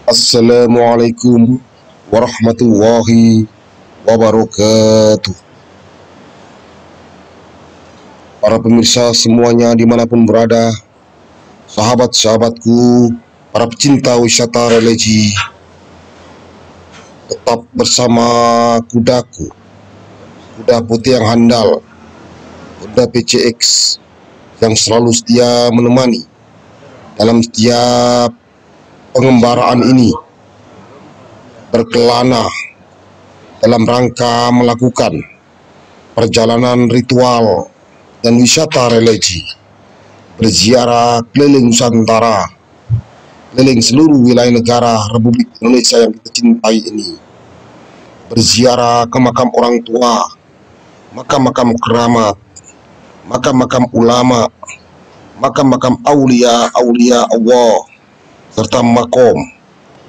Assalamualaikum warahmatullahi wabarakatuh. Para pemirsa semuanya dimanapun berada, sahabat-sahabatku, para pecinta wisata religi, tetap bersama kudaku, kuda putih yang handal, kuda PCX yang selalu setia menemani dalam setiap pengembaraan ini, berkelana dalam rangka melakukan perjalanan ritual dan wisata religi, berziarah keliling Nusantara, keliling seluruh wilayah negara Republik Indonesia yang kita cintai ini, berziarah ke makam orang tua, makam-makam keramat, makam-makam ulama, makam-makam aulia Allah, serta makom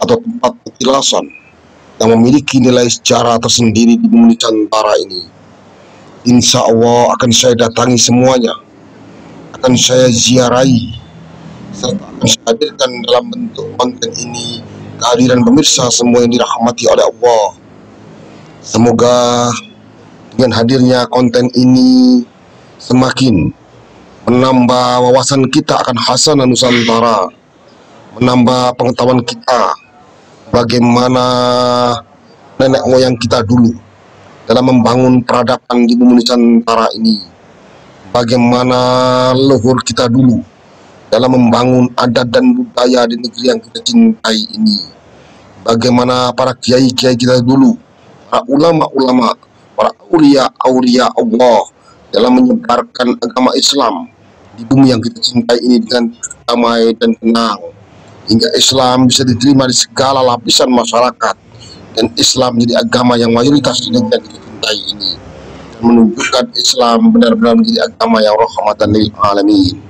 atau tempat petilasan yang memiliki nilai sejarah tersendiri di bumi Nusantara ini. Insya Allah akan saya datangi semuanya, akan saya ziarahi, serta akan saya hadirkan dalam bentuk konten ini kehadiran pemirsa semua yang dirahmati oleh Allah. Semoga dengan hadirnya konten ini semakin menambah wawasan kita akan khasanah Nusantara, menambah pengetahuan kita bagaimana nenek moyang kita dulu dalam membangun peradaban di bumi Nusantara ini, bagaimana leluhur kita dulu dalam membangun adat dan budaya di negeri yang kita cintai ini, bagaimana para kiai-kiai kita dulu, para ulama-ulama, para aulia Allah dalam menyebarkan agama Islam di bumi yang kita cintai ini dengan damai dan tenang, hingga Islam bisa diterima di segala lapisan masyarakat, dan Islam menjadi agama yang mayoritas di negeri yang kita cintai ini, dan menunjukkan Islam benar-benar menjadi agama yang rahmatan lil alamin.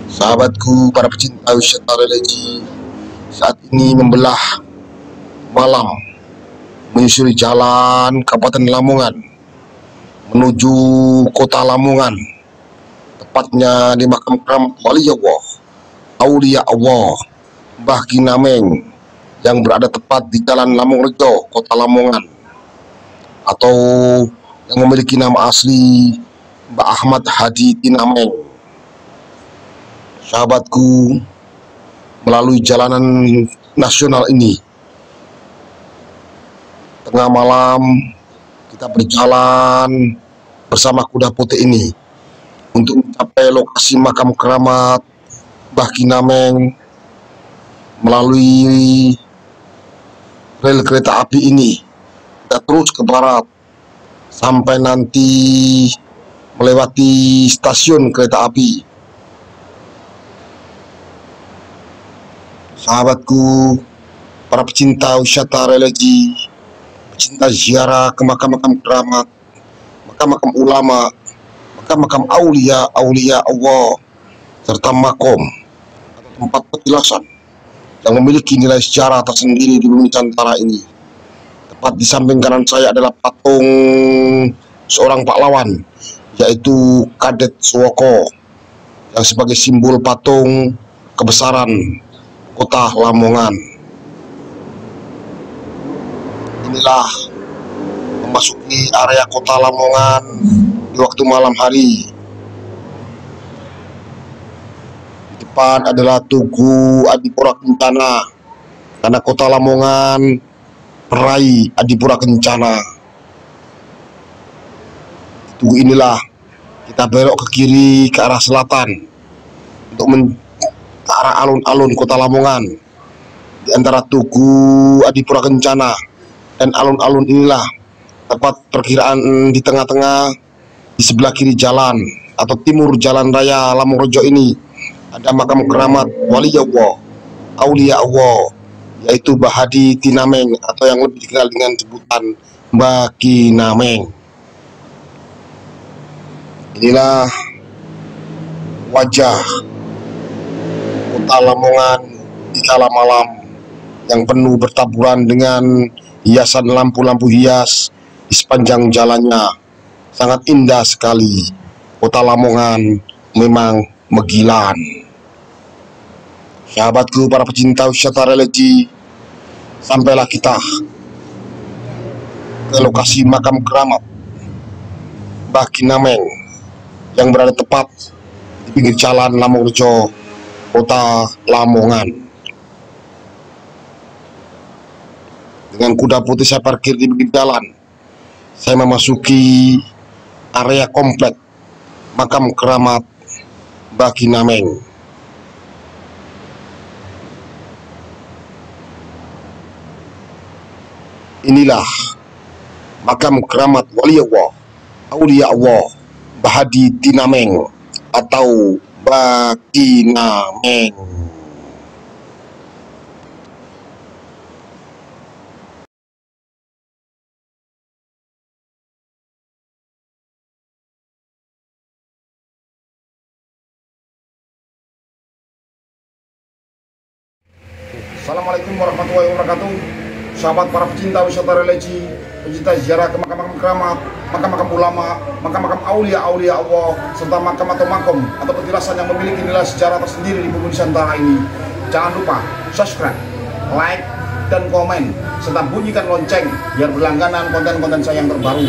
Sahabatku, para pecinta wisata religi, saat ini membelah malam menyusuri jalan Kabupaten Lamongan menuju kota Lamongan, tepatnya di makam keramat wali Allah, aulia Allah, Mbah Kinameng, yang berada tepat di Jalan Lamongan, kota Lamongan, atau yang memiliki nama asli Mbah Ahmad Hadi Kinameng. Sahabatku, melalui jalanan nasional ini, tengah malam kita berjalan bersama kuda putih ini untuk mencapai lokasi makam keramat Mbah Kinameng. Melalui rel kereta api ini kita terus ke barat sampai nanti melewati stasiun kereta api. Sahabatku, para pecinta wisata religi, pecinta ziarah ke makam-makam keramat, makam-makam ulama, makam-makam aulia Allah, serta makom atau tempat petilasan yang memiliki nilai sejarah tersendiri di bumi Nusantara ini. Tepat di samping kanan saya adalah patung seorang pahlawan, yaitu Kadet Suwoko, yang sebagai simbol patung kebesaran kota Lamongan. Inilah memasuki area kota Lamongan di waktu malam hari. Depan adalah Tugu Adipura Kencana, karena kota Lamongan peraih Adipura Kencana. Tugu inilah kita belok ke kiri ke arah selatan untuk ke arah alun-alun kota Lamongan. Di antara Tugu Adipura Kencana dan alun-alun inilah tempat perkiraan di tengah-tengah, di sebelah kiri jalan atau timur jalan raya Lamongan ini ada makam keramat wali Allah, aulia Allah, yaitu Mbah Hadi Kinameng atau yang lebih dikenal dengan sebutan Mbah Kinameng. Inilah wajah kota Lamongan di kala malam yang penuh bertaburan dengan hiasan lampu-lampu hias di sepanjang jalannya. Sangat indah sekali. Kota Lamongan memang Megilan. Sahabatku, para pecinta wisata religi, Sampailah kita ke lokasi makam keramat Mbah Kinameng yang berada tepat di pinggir jalan Lamongan, Kota Lamongan. Dengan kuda putih saya parkir di pinggir jalan. Saya memasuki area komplek makam keramat Mbah Kinameng. Inilah makam keramat wali Allah, aulia Allah, Mbah Hadi Tinameng atau Mbah Kinameng. Assalamualaikum warahmatullahi wabarakatuh. Sahabat para pecinta wisata religi, pencinta ziarah ke makam-makam keramat, makam-makam ulama, makam-makam aulia-aulia Allah, serta makam atau makom atau petilasan yang memiliki nilai sejarah tersendiri di bumi Nusantara ini. Jangan lupa subscribe, like, dan komen, serta bunyikan lonceng biar berlangganan konten-konten saya yang terbaru.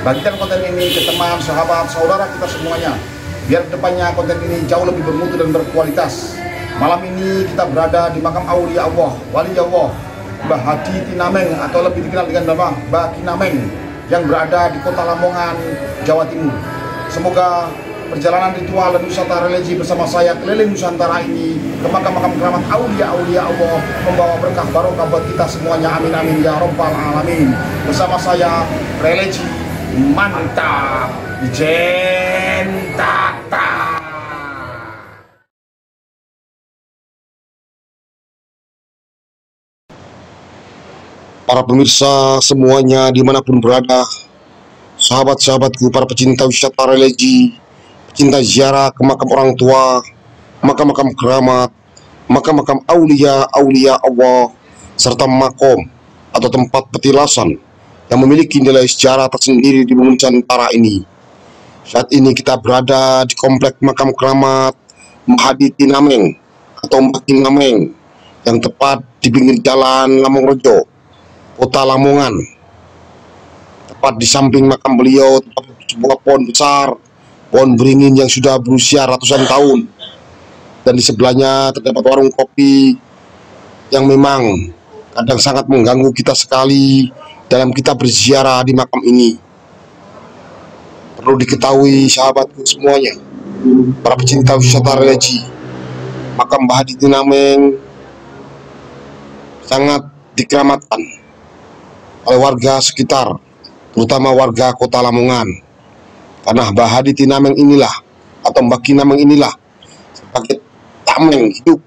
Bagikan konten ini ke teman, sahabat, saudara kita semuanya, biar kedepannya konten ini jauh lebih bermutu dan berkualitas. Malam ini kita berada di makam aulia Allah, wali Allah, Mbah Hadi Tinameng atau lebih dikenal dengan nama Mbah Kinameng yang berada di Kota Lamongan, Jawa Timur. Semoga perjalanan ritual dan wisata religi bersama saya keliling Nusantara ini ke makam-makam keramat aulia-aulia Allah membawa berkah barokah buat kita semuanya. Amin amin ya robbal alamin. Bersama saya religi mantap jentata. Para pemirsa semuanya dimanapun berada, sahabat-sahabatku, para pecinta wisata religi, pecinta ziarah ke makam orang tua, makam-makam keramat, makam-makam aulia-aulia Allah, serta makom atau tempat petilasan yang memiliki nilai sejarah tersendiri di bumi Nusantara ini. Saat ini kita berada di komplek makam keramat Mbah Hadi Tinameng atau Mbah Kinameng yang tepat di pinggir jalan Lamongan, Kota Lamongan. Tepat di samping makam beliau terdapat sebuah pohon besar, pohon beringin yang sudah berusia ratusan tahun, dan di sebelahnya terdapat warung kopi yang memang kadang sangat mengganggu kita sekali dalam kita berziarah di makam ini. Perlu diketahui sahabatku semuanya, para pecinta wisata religi, makam Mbah Hadi Tinameng sangat dikeramatkan oleh warga sekitar, terutama warga Kota Lamongan, karena Mbah Hadi Tinameng inilah atau Mbah Kinameng inilah sebagai tameng hidup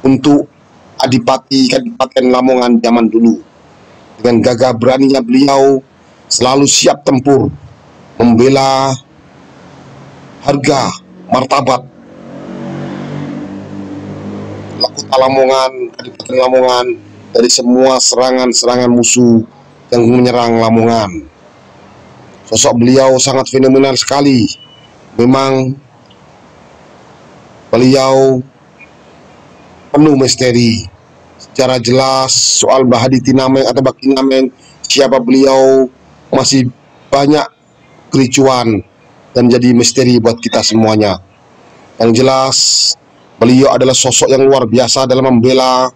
untuk Adipati Kadipaten Lamongan zaman dulu. Dengan gagah beraninya beliau selalu siap tempur membela harga martabat Kota Lamongan, Kadipaten Lamongan dari semua serangan-serangan musuh yang menyerang Lamongan. Sosok beliau sangat fenomenal sekali. Memang beliau penuh misteri. Secara jelas soal Mbah Hadi Tinameng atau Mbah Kinameng, siapa beliau, masih banyak kericuan dan jadi misteri buat kita semuanya. Yang jelas beliau adalah sosok yang luar biasa dalam membela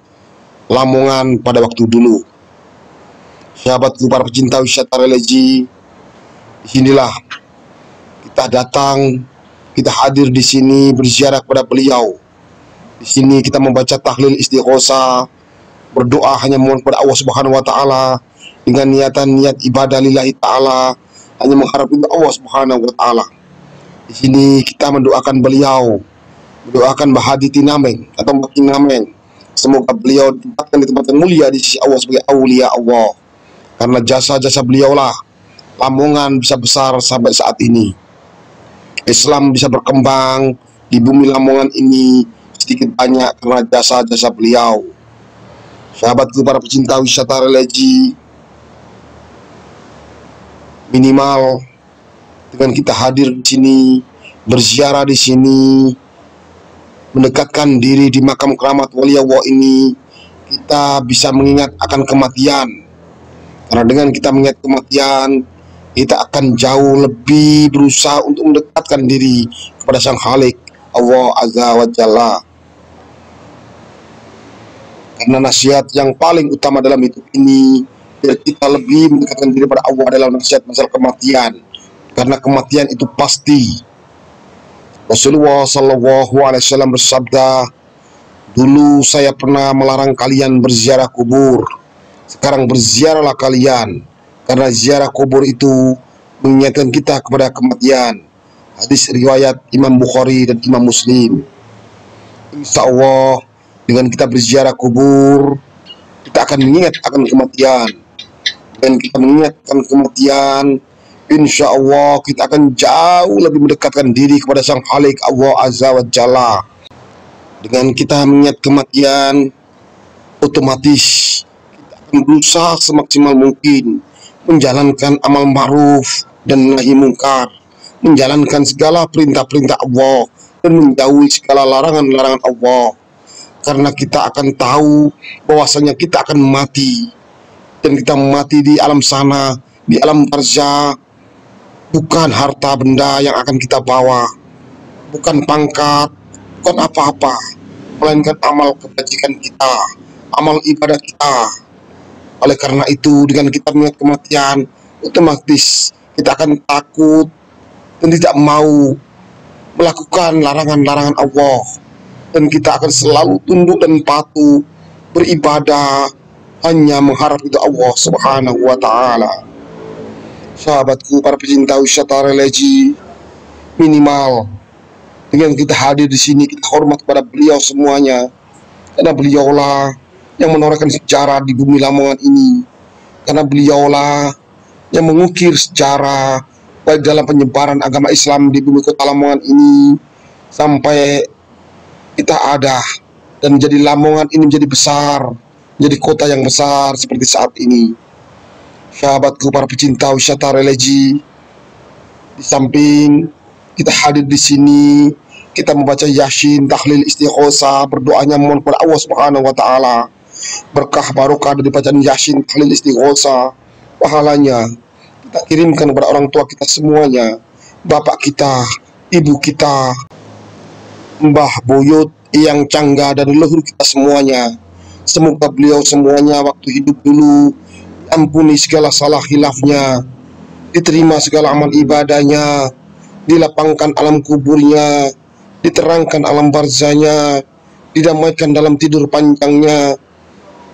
Lamongan pada waktu dulu. Sahabatku, para pecinta wisata religi, disinilah kita datang, kita hadir di sini berziarah kepada beliau. Di sini kita membaca tahlil istighosa, berdoa hanya mohon kepada Allah Subhanahu wa taala dengan niat ibadah lillahi taala, hanya mengharap Allah Subhanahu wa taala. Di sini kita mendoakan beliau, mendoakan Mbah Hadi Tinameng atau Mbah Kinameng. Semoga beliau ditempatkan di tempat yang mulia di sisi Allah sebagai aulia Allah. Karena jasa-jasa beliaulah Lamongan bisa besar sampai saat ini. Islam bisa berkembang di bumi Lamongan ini sedikit banyak karena jasa-jasa beliau. Sahabatku, para pecinta wisata religi, minimal dengan kita hadir di sini, berziarah di sini, mendekatkan diri di makam keramat wali Allah ini, kita bisa mengingat akan kematian. Karena dengan kita mengingat kematian, kita akan jauh lebih berusaha untuk mendekatkan diri kepada Sang Khalik Allah Azza wa Jalla. Karena nasihat yang paling utama dalam hidup ini, biar kita lebih mendekatkan diri pada Allah adalah nasihat masalah kematian. Karena kematian itu pasti. Rasulullah Shallallahu Alaihi Wasallam bersabda, dulu saya pernah melarang kalian berziarah kubur. Sekarang berziarahlah kalian, karena ziarah kubur itu mengingatkan kita kepada kematian. Hadis riwayat Imam Bukhari dan Imam Muslim. Insya Allah dengan kita berziarah kubur, kita akan mengingat akan kematian. Dengan kita mengingat akan kematian, insya Allah kita akan jauh lebih mendekatkan diri kepada Sang Khalik Allah Azza wa Jalla. Dengan kita mengingat kematian, otomatis kita akan berusaha semaksimal mungkin menjalankan amal ma'ruf dan nahi mungkar, menjalankan segala perintah-perintah Allah dan menjauhi segala larangan-larangan Allah. Karena kita akan tahu bahwasanya kita akan mati, dan kita mati di alam sana, di alam barzah. Bukan harta benda yang akan kita bawa, bukan pangkat, bukan apa-apa, melainkan amal kebajikan kita, amal ibadah kita. Oleh karena itu, dengan kita mengingat kematian, otomatis kita akan takut dan tidak mau melakukan larangan-larangan Allah, dan kita akan selalu tunduk dan patuh beribadah hanya mengharap itu Allah Subhanahu wa Ta'ala. Sahabatku, para pecinta wisata religi, minimal dengan kita hadir di sini, kita hormat kepada beliau semuanya, karena beliaulah yang menorehkan sejarah di bumi Lamongan ini, karena beliaulah yang mengukir sejarah baik dalam penyebaran agama Islam di bumi kota Lamongan ini sampai kita ada dan menjadi Lamongan ini menjadi besar, menjadi kota yang besar seperti saat ini. Sahabatku, para pecinta wisata religi, di samping kita hadir di sini, kita membaca Yasin, tahlil, istighosah, berdoanya mohon kepada Allah Subhanahu wa Ta'ala. Berkah barokah dari bacaan Yasin, tahlil, istighosah, pahalanya kita kirimkan kepada orang tua kita semuanya, bapak kita, ibu kita, mbah, buyut, yang cangga, dan leluhur kita semuanya. Semoga beliau semuanya waktu hidup dulu ampuni segala salah khilafnya, diterima segala amal ibadahnya, dilapangkan alam kuburnya, diterangkan alam barzahnya, didamaikan dalam tidur panjangnya,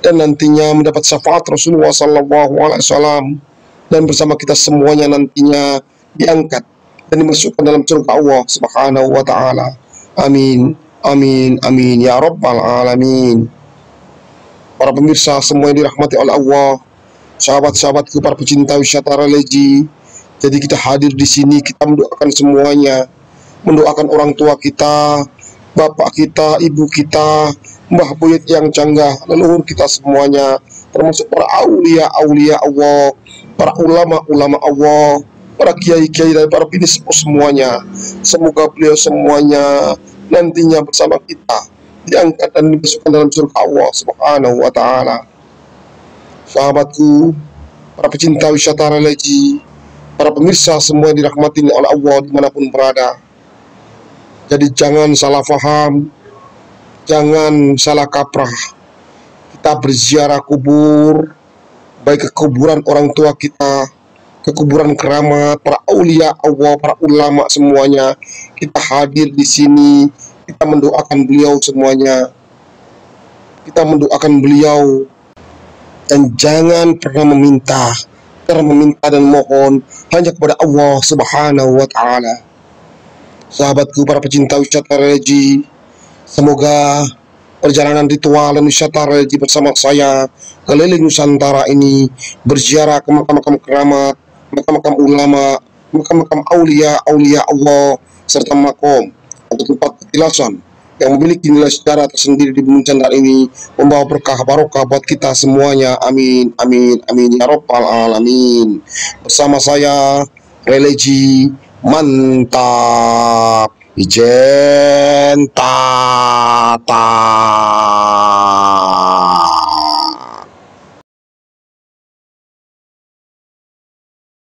dan nantinya mendapat syafaat Rasulullah Sallallahu Alaihi Wasallam, dan bersama kita semuanya nantinya diangkat dan dimasukkan dalam surga Allah Subhanahu wa Ta'ala. Amin, amin, amin ya Rabbal Alamin. Para pemirsa semua yang dirahmati oleh Allah, sahabat-sahabatku, para pecinta wisata religi, jadi kita hadir di sini, kita mendoakan semuanya, mendoakan orang tua kita, bapak kita, ibu kita, mbah buyut yang canggah, leluhur kita semuanya, termasuk para aulia-aulia Allah, para ulama-ulama Allah, para kiai-kiai dan para bini sepuh semuanya. Semoga beliau semuanya nantinya bersama kita diangkat dan dimasukkan dalam surga Allah Subhanahu wa Ta'ala. Sahabatku, para pecinta wisata religi, para pemirsa semua yang dirahmati oleh Allah dimanapun berada, jadi jangan salah faham, jangan salah kaprah. Kita berziarah kubur, baik ke kuburan orang tua kita, ke kuburan keramat, para aulia Allah, para ulama semuanya. Kita hadir di sini, kita mendoakan beliau semuanya, kita mendoakan beliau, dan jangan pernah meminta, dan mohon hanya kepada Allah Subhanahu wa Ta'ala. Sahabatku, para pecinta wisata religi, semoga perjalanan ritual dan wisata religi bersama saya keliling Nusantara ini, berziarah ke makam-makam keramat, makam-makam ulama, makam-makam aulia Allah, serta makom atau tempat petilasan yang memiliki nilai sejarah tersendiri di bumi Nusantara ini, membawa berkah barokah buat kita semuanya. Amin, amin, amin ya Rabbal Alamin. Bersama saya religi mantap, ijen tata.